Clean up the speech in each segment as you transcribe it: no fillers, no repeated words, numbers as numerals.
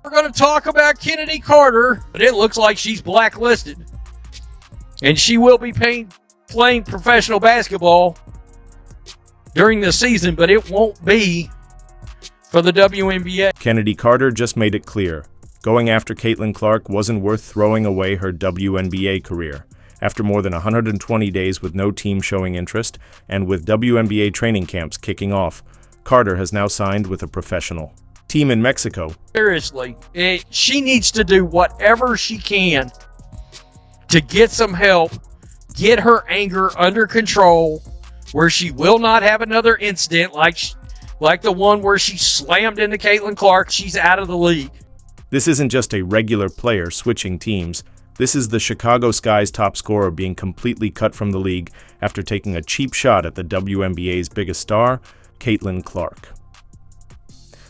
We're going to talk about Chennedy Carter, but it looks like she's blacklisted. And she will be playing professional basketball during the season, but it won't be for the WNBA. Chennedy Carter just made it clear. Going after Caitlin Clark wasn't worth throwing away her WNBA career. After more than 120 days with no team showing interest, and with WNBA training camps kicking off, Carter has now signed with a professional team in Mexico. Seriously, she needs to do whatever she can to get some help, get her anger under control, where she will not have another incident like the one where she slammed into Caitlin Clark. She's out of the league. This isn't just a regular player switching teams. This is the Chicago Sky's top scorer being completely cut from the league after taking a cheap shot at the WNBA's biggest star, Caitlin Clark.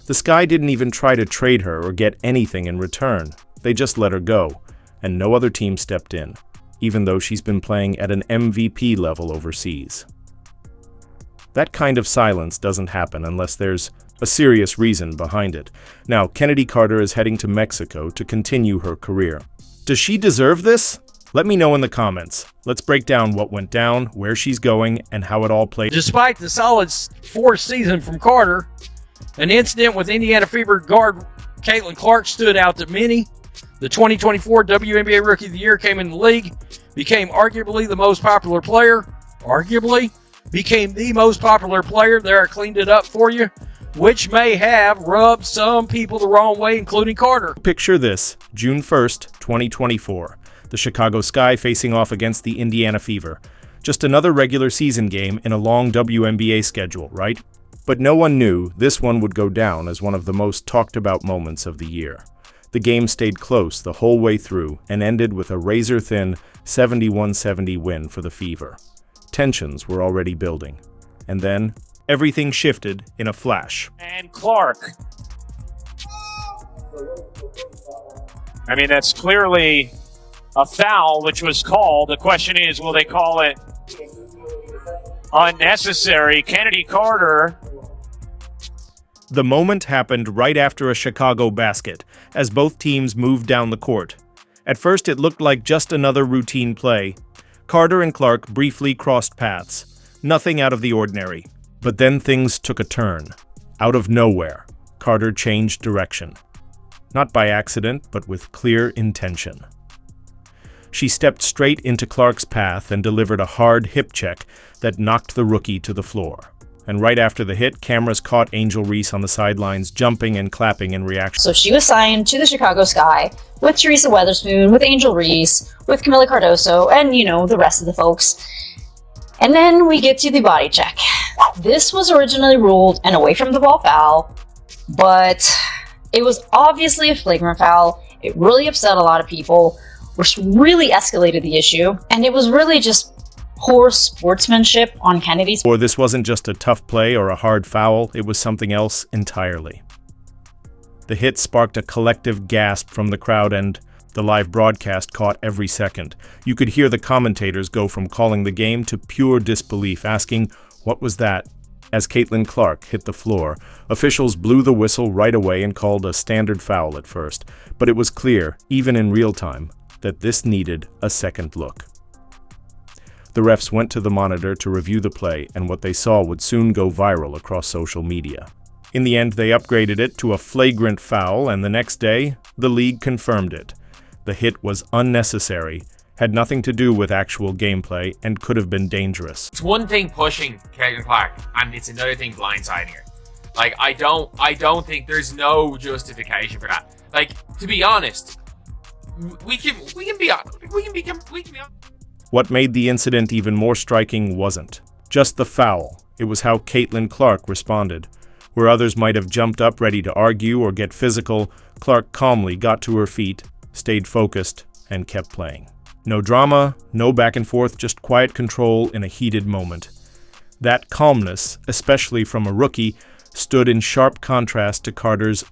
The Sky didn't even try to trade her or get anything in return. They just let her go, and no other team stepped in, even though she's been playing at an MVP level overseas. That kind of silence doesn't happen unless there's a serious reason behind it. Now, Chennedy Carter is heading to Mexico to continue her career. Does she deserve this? Let me know in the comments. Let's break down what went down, where she's going, and how it all played. Despite the solid fourth season from Carter, an incident with Indiana Fever guard Caitlin Clark stood out to many. The 2024 WNBA Rookie of the Year came in the league, became arguably the most popular player. Became the most popular player. There, I cleaned it up for you, which may have rubbed some people the wrong way, including Carter. Picture this, June 1st, 2024. The Chicago Sky facing off against the Indiana Fever. Just another regular season game in a long WNBA schedule, right? But no one knew this one would go down as one of the most talked about moments of the year. The game stayed close the whole way through and ended with a razor-thin 71-70 win for the Fever. Tensions were already building. And then, everything shifted in a flash. And Clark. I mean, that's clearly a foul, which was called. The question is, will they call it unnecessary? Chennedy Carter. The moment happened right after a Chicago basket, as both teams moved down the court. At first, it looked like just another routine play. Carter and Clark briefly crossed paths. Nothing out of the ordinary. But then things took a turn. Out of nowhere, Carter changed direction. Not by accident, but with clear intention. She stepped straight into Clark's path and delivered a hard hip check that knocked the rookie to the floor. And right after the hit, cameras caught Angel Reese on the sidelines, jumping and clapping in reaction. So she was signed to the Chicago Sky with Teresa Weatherspoon, with Angel Reese, with Camila Cardoso, and, the rest of the folks. And then we get to the body check. This was originally ruled an away from the ball foul, but it was obviously a flagrant foul. It really upset a lot of people, which really escalated the issue, and it was really just poor sportsmanship on Kennedy's. Or this wasn't just a tough play or a hard foul, it was something else entirely. The hit sparked a collective gasp from the crowd, and the live broadcast caught every second. You could hear the commentators go from calling the game to pure disbelief, asking, "What was that?" As Caitlin Clark hit the floor, officials blew the whistle right away and called a standard foul at first. But it was clear, even in real time, that this needed a second look. The refs went to the monitor to review the play, and what they saw would soon go viral across social media. In the end, they upgraded it to a flagrant foul, and the next day, the league confirmed it. The hit was unnecessary, had nothing to do with actual gameplay, and could have been dangerous. It's one thing pushing Caitlin Clark, and it's another thing blindsiding her. I don't think there's no justification for that. To be honest, we can be honest. What made the incident even more striking wasn't just the foul. It was how Caitlin Clark responded. Where others might have jumped up ready to argue or get physical, Clark calmly got to her feet, stayed focused, and kept playing. No drama, no back and forth, just quiet control in a heated moment. That calmness, especially from a rookie, stood in sharp contrast to Carter's